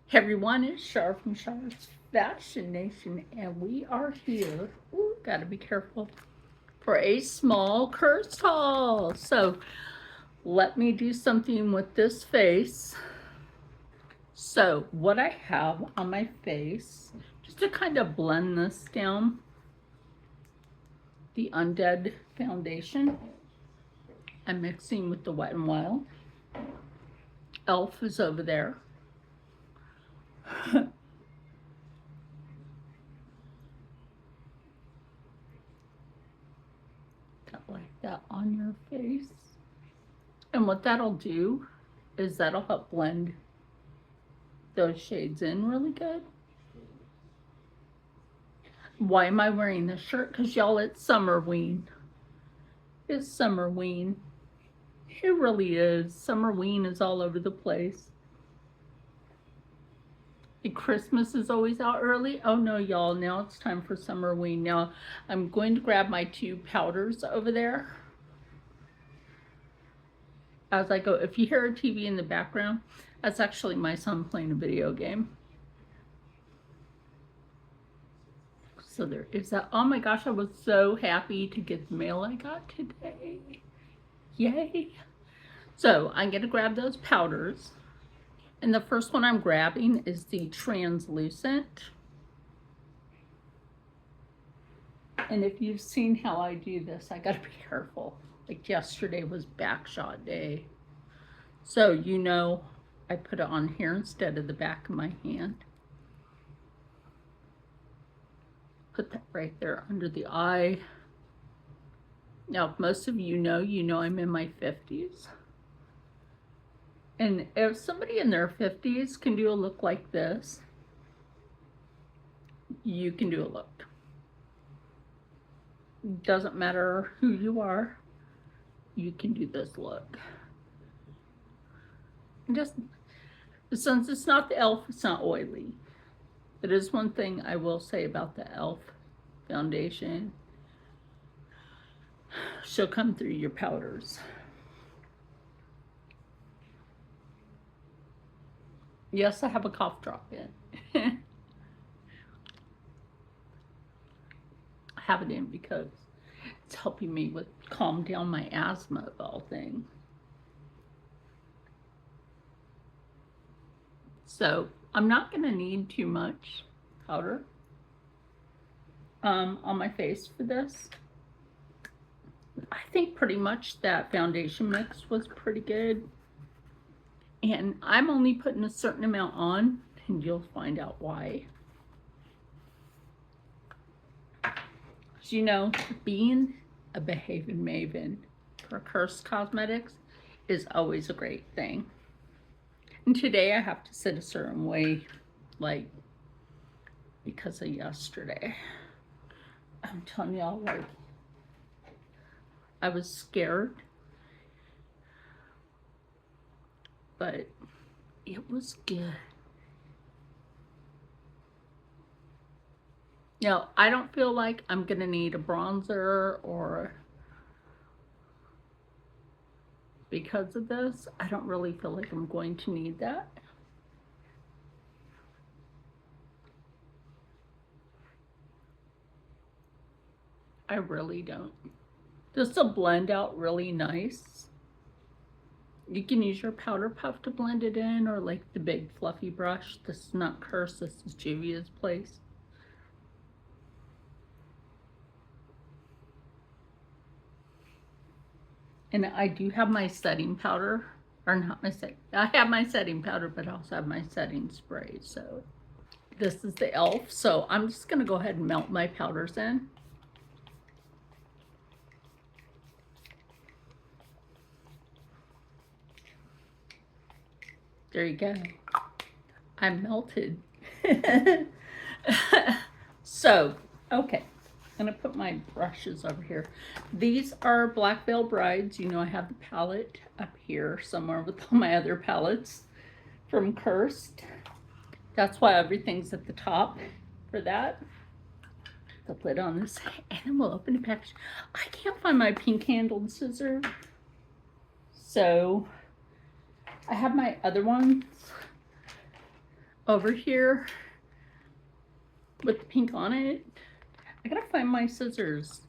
Hey everyone, it's Char from Char's Fashion Nation, and we are here. Ooh, gotta be careful for a small Curst haul. So let me do something with this face. So what I have on my face, just to kind of blend this down, the Undead foundation. I'm mixing with the Wet n Wild. Elf is over there. Like that on your face. And what that'll do is that'll help blend those shades in really good. Why am I wearing this shirt? Because y'all, it's Summerween. It's Summerween. It really is. Summerween is all over the place. And Christmas is always out early. Oh no, y'all, now it's time for Summerween. Now I'm going to grab my two powders over there as I go. If you hear a TV in the background, that's actually my son playing a video game. So there is that. Oh my gosh, I was so happy to get the mail I got today. Yay. So I'm going to grab those powders. And the first one I'm grabbing is the translucent. And if you've seen how I do this, I got to be careful. Like yesterday was backshot day. So you know I put it on here instead of the back of my hand. Put that right there under the eye. Now, if most of you know I'm in my 50s. And if somebody in their 50s can do a look like this, you can do a look. Doesn't matter who you are, you can do this look. Just, since it's not the e.l.f., it's not oily. It is one thing I will say about the e.l.f. foundation. She'll come through your powders. Yes, I have a cough drop in. I have it in because it's helping me with calm down my asthma of all things. So I'm not going to need too much powder on my face for this. I think pretty much that foundation mix was pretty good. And I'm only putting a certain amount on, and you'll find out why. As you know, being a behaving maven for Curst Cosmetics is always a great thing. And today I have to sit a certain way, like, because of yesterday. I'm telling y'all, like, I was scared, but it was good. Now, I don't feel like I'm going to need a bronzer or because of this. I don't really feel like I'm going to need that. I really don't. This will blend out really nice. You can use your powder puff to blend it in, or like the big fluffy brush. This is not Curst, this is Juvia's Place. And I do have my setting powder, or not my setting, I have my setting powder, but I also have my setting spray. So this is the e.l.f. So I'm just gonna go ahead and melt my powders in. There you go. I melted. So, okay. I'm gonna put my brushes over here. These are Black Veil Brides. You know I have the palette up here somewhere with all my other palettes from Curst. That's why everything's at the top for that. The lid on this, and then we'll open the package. I can't find my pink handled scissor, so I have my other ones. over here with the pink on it. I gotta find my scissors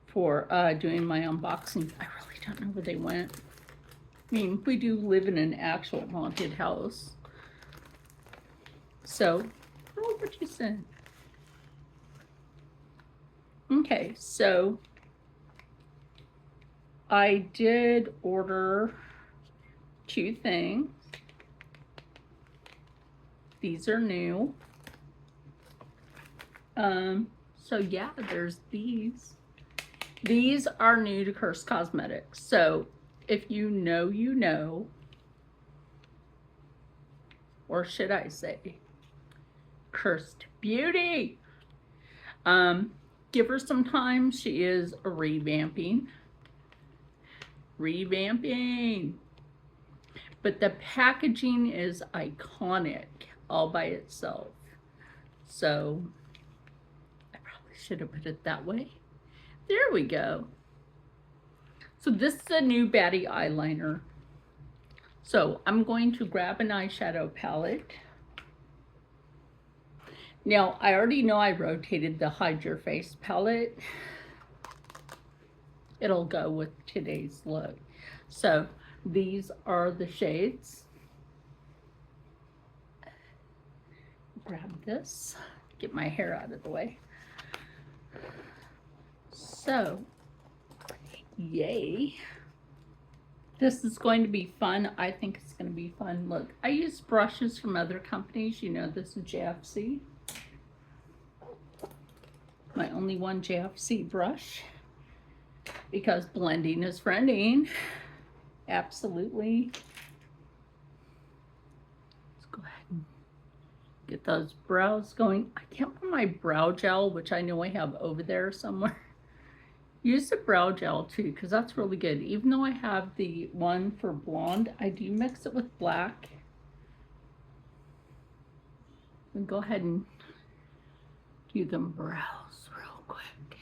for doing my unboxing. I really don't know where they went. I mean, we do live in an actual haunted house. So, oh, what you said. Okay, so I did order 2 things. These are new. So yeah, there's these. These are new to Curst Cosmetics. So if you know, you know, or should I say, Curst Beauty. Give her some time. She is revamping. But the packaging is iconic all by itself. So I probably should have put it that way. There we go. So this is a new baddie eyeliner. So I'm going to grab an eyeshadow palette. Now, I already know I rotated the Hide Your Face palette. It'll go with today's look. So these are the shades. Grab this, get my hair out of the way. So, yay. This is going to be fun. I think it's going to be fun. Look, I use brushes from other companies. You know, this is JFC. My only one JFC brush. Because blending is friending. Absolutely. Let's go ahead and get those brows going. I can't put my brow gel, which I know I have over there somewhere. Use the brow gel too, because that's really good. Even though I have the one for blonde, I do mix it with black. And go ahead and do them brows real quick.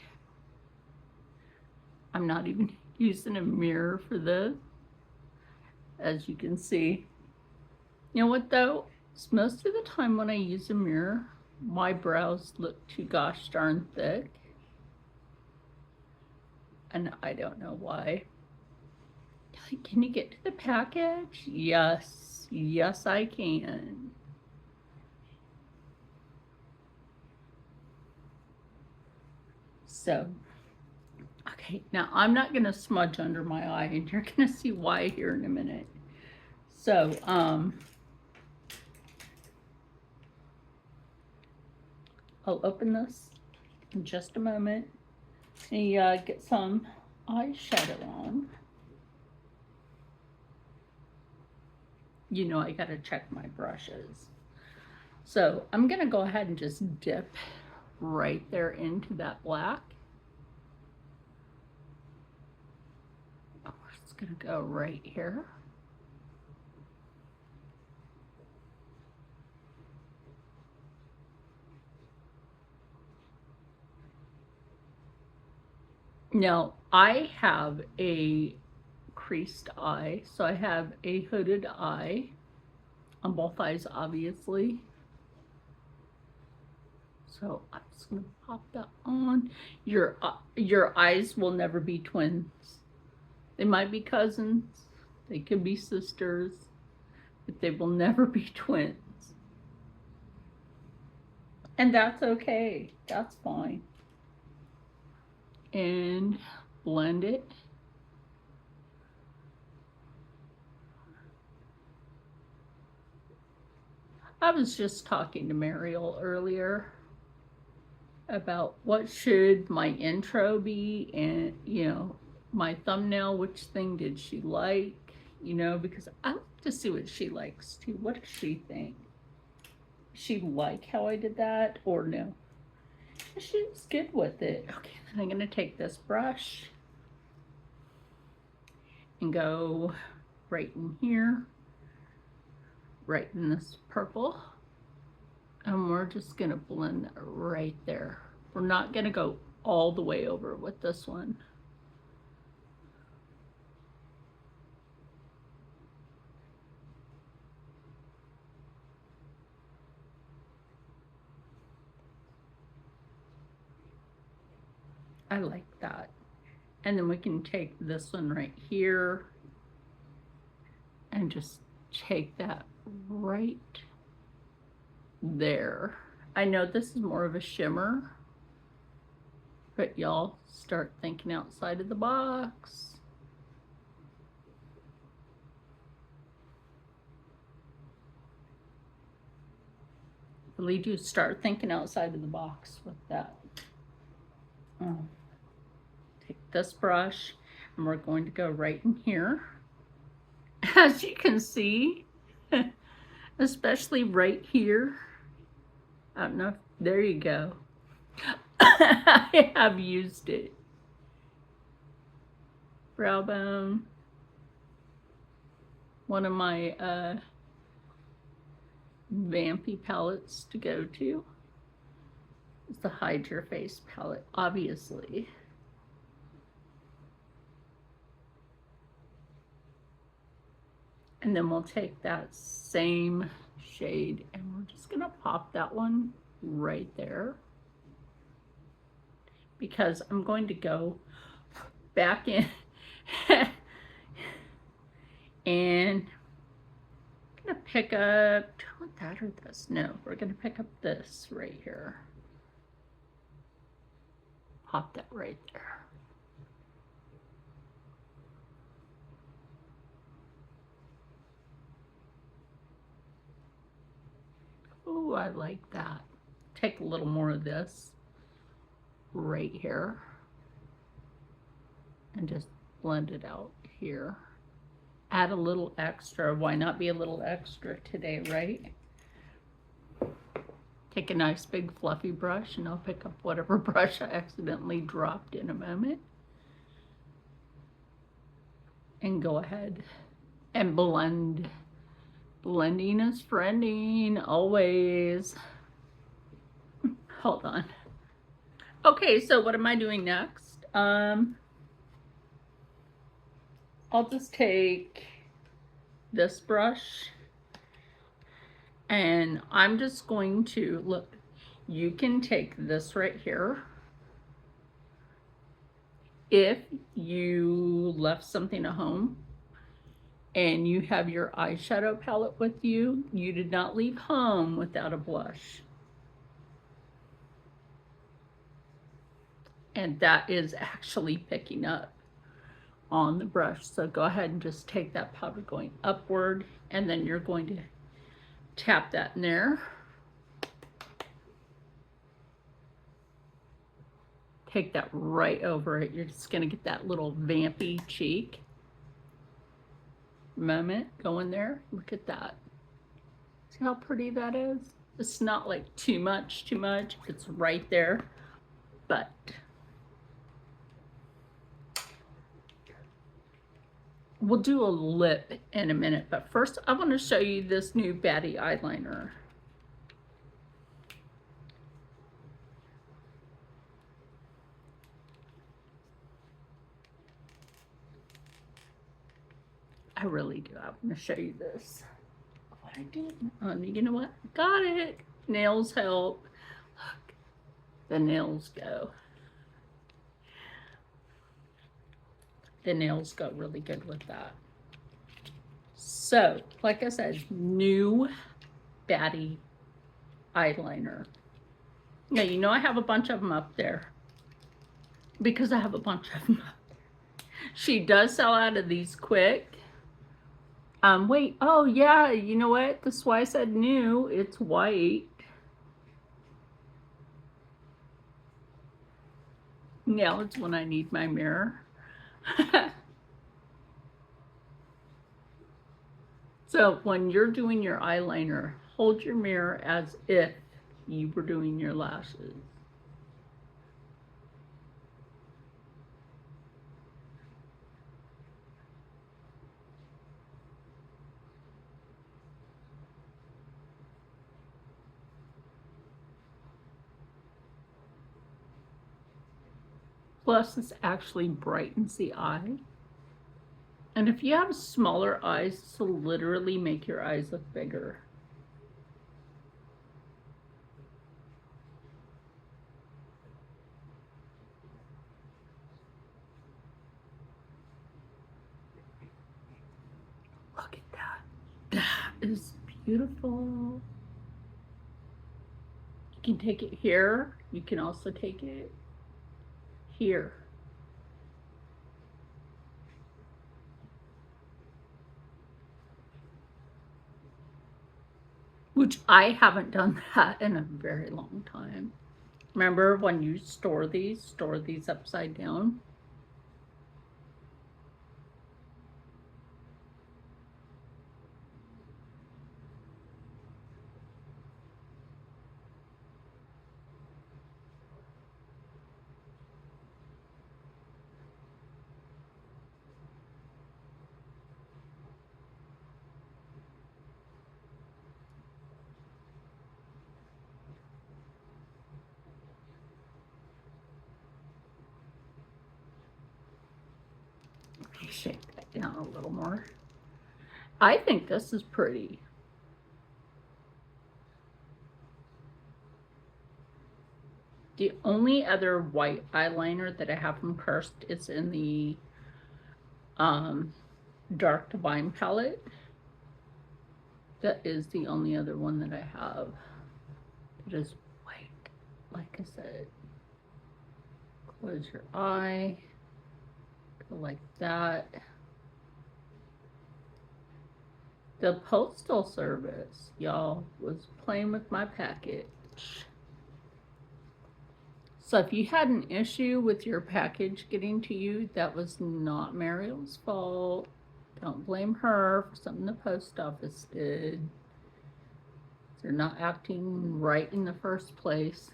I'm not even using a mirror for this, as you can see. You know what though? It's most of the time when I use a mirror, my brows look too gosh darn thick. And I don't know why. Can you get to the package? Yes, yes I can. So, okay, now I'm not gonna smudge under my eye, and you're gonna see why here in a minute. So, I'll open this in just a moment. And get some eyeshadow on. You know I gotta check my brushes. So I'm gonna go ahead and just dip right there into that black. Oh, we're just gonna go right here. Now I have a creased eye, so I have a hooded eye on both eyes, obviously. So I'm just gonna pop that on. Your eyes will never be twins. They might be cousins, they could be sisters, but they will never be twins. And that's okay, that's fine. And blend it. I was just talking to Mariel earlier about what should my intro be, and you know, my thumbnail, which thing did she like, you know, because I like to see what she likes too. What does she think? She like how I did that or no? She was good with it. Okay, then I'm gonna take this brush and go right in here, right in this purple, and we're just gonna blend that right there. We're not gonna go all the way over with this one. I like that. And then we can take this one right here and just take that right there. I know this is more of a shimmer, but y'all start thinking outside of the box. Really do start thinking outside of the box with that. Take this brush and we're going to go right in here. As you can see, especially right here. I don't know. There you go. I have used it. Brow bone. One of my vampy palettes to go to. It's the Hide Your Face palette, obviously. And then we'll take that same shade and we're just gonna pop that one right there, because I'm going to go back in and I'm gonna pick up, do you want that or this? No, we're gonna pick up this right here. Pop that right there. Oh, I like that. Take a little more of this right here and just blend it out here. Add a little extra. Why not be a little extra today, right? Take a nice big fluffy brush and I'll pick up whatever brush I accidentally dropped in a moment. And go ahead and blend. Blending is friending, always. Hold on. Okay, so what am I doing next? I'll just take this brush and I'm just going to, look, you can take this right here. If you left something at home and you have your eyeshadow palette with you, you did not leave home without a blush. And that is actually picking up on the brush. So go ahead and just take that powder going upward and then you're going to tap that in there. Take that right over it. You're just gonna get that little vampy cheek moment going there. Look at that. See how pretty that is? It's not like too much. It's right there. But we'll do a lip in a minute. But first, I want to show you this new Baddie eyeliner. I really do. I want to show you this. What I did. You know what? Got it. Nails help. Look, the nails go. The nails go really good with that. So, like I said, new Baddie eyeliner. Yeah, you know I have a bunch of them up there because I have a bunch of them up there. She does sell out of these quick. Wait, oh yeah, you know what? That's why I said new. It's white. Now it's when I need my mirror. So when you're doing your eyeliner, hold your mirror as if you were doing your lashes. Plus, this actually brightens the eye. And if you have smaller eyes, this will literally make your eyes look bigger. is beautiful. You can take it here. You can also take it here. Which I haven't done that in a very long time. Remember when you store these upside down? Let me shake that down a little more. I think this is pretty. The only other white eyeliner that I have from Curst is in the Dark Divine palette. That is the only other one that I have. It is white, like I said. Close your eye, go like that. The Postal Service, y'all, was playing with my package. So if you had an issue with your package getting to you, that was not Mariel's fault. Don't blame her for something the post office did. They're not acting right in the first place.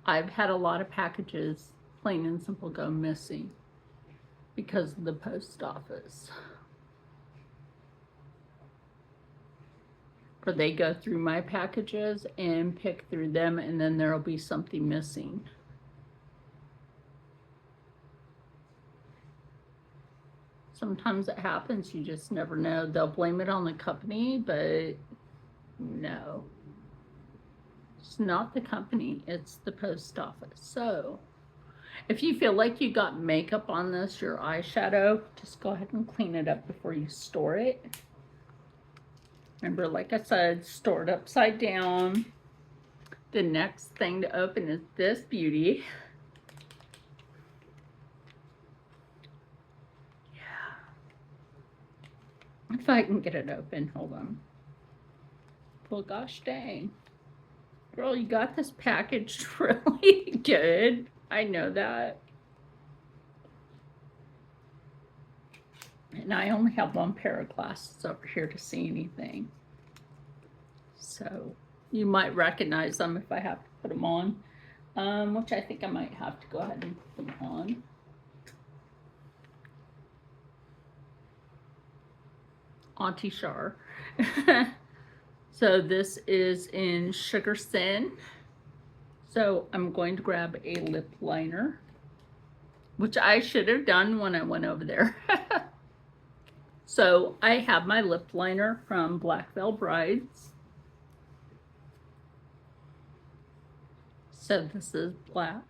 I've had a lot of packages, plain and simple, go missing because of the post office. Or they go through my packages and pick through them, and then there'll be something missing. Sometimes it happens, you just never know. They'll blame it on the company, but no. It's not the company, it's the post office. So if you feel like you got makeup on this, your eyeshadow, just go ahead and clean it up before you store it. Remember, like I said, store it upside down. The next thing to open is this beauty. Yeah. If I can get it open, hold on. Well, gosh dang. Girl, you got this packaged really good. I know that. And I only have one pair of glasses over here to see anything. So you might recognize them if I have to put them on, which I think I might have to go ahead and put them on. Auntie Char. So this is in Sugar Sin. So I'm going to grab a lip liner, which I should have done when I went over there. So I have my lip liner from Black Veil Brides. So this is black.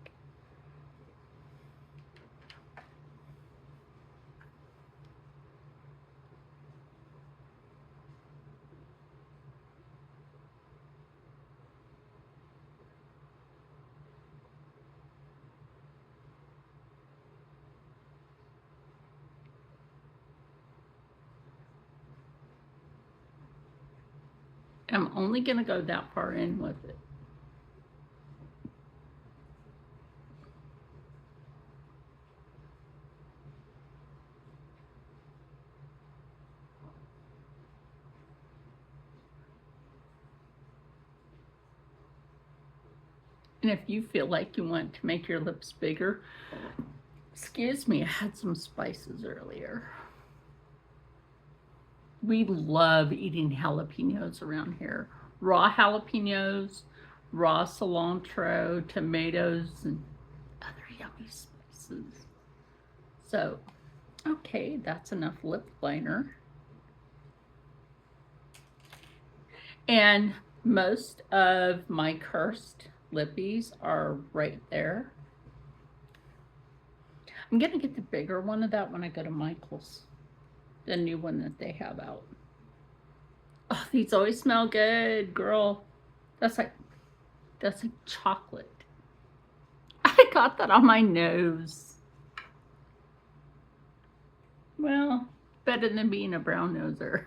I'm only going to go that far in with it. And if you feel like you want to make your lips bigger, excuse me, I had some spices earlier. We love eating jalapenos around here. Raw jalapenos, raw cilantro, tomatoes, and other yummy spices. So, okay, that's enough lip liner. And most of my Curst lippies are right there. I'm going to get the bigger one of that when I go to Michael's. The new one that they have out. Oh, these always smell good, girl. That's like chocolate. I got that on my nose. Well, better than being a brown noser.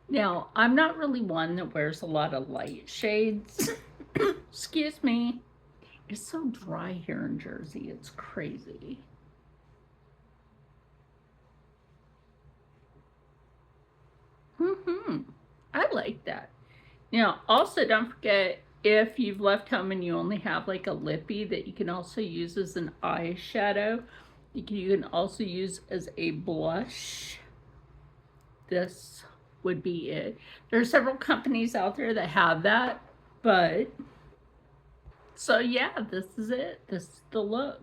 Now, I'm not really one that wears a lot of light shades. Excuse me. It's so dry here in Jersey. It's crazy. I like that. Now, also don't forget, if you've left home and you only have like a lippy that you can also use as an eyeshadow, you can also use as a blush. This would be it. There are several companies out there that have that, but so yeah, this is it. This is the look.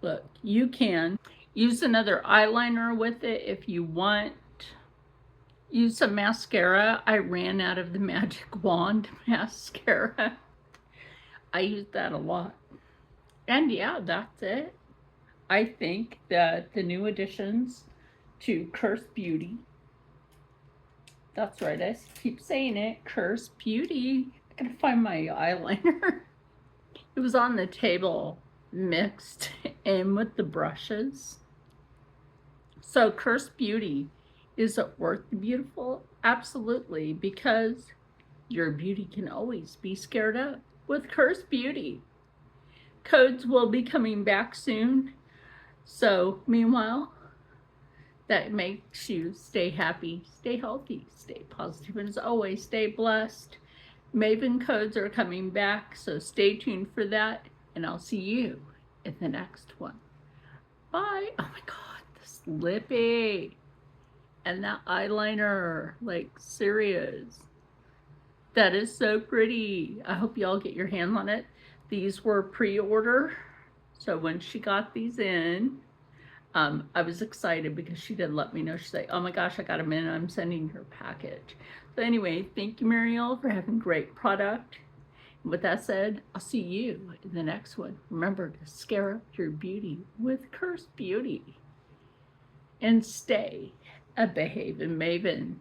Look, you can use another eyeliner with it if you want. Use some mascara. I ran out of the Magic Wand mascara. I use that a lot. And yeah, that's it. I think that the new additions to Curst Beauty, that's right, I keep saying it, Curst Beauty. I gotta find my eyeliner. It was on the table mixed in with the brushes. So Curst Beauty, is it worth the beautiful? Absolutely, because your beauty can always be scared up with Curst Beauty. Codes will be coming back soon. So meanwhile, that makes you stay happy, stay healthy, stay positive, and as always, stay blessed. Maven codes are coming back, so stay tuned for that, and I'll see you in the next one. Bye. Oh my God, this lippy and that eyeliner, like serious. That is so pretty. I hope y'all get your hands on it. These were pre-order, so when she got these in, I was excited because she did let me know. She's like, oh my gosh, I got them in. I'm sending her package. So anyway, thank you, Marielle, for having great product. And with that said, I'll see you in the next one. Remember to scare up your beauty with Curst Beauty. And stay a behaving maven.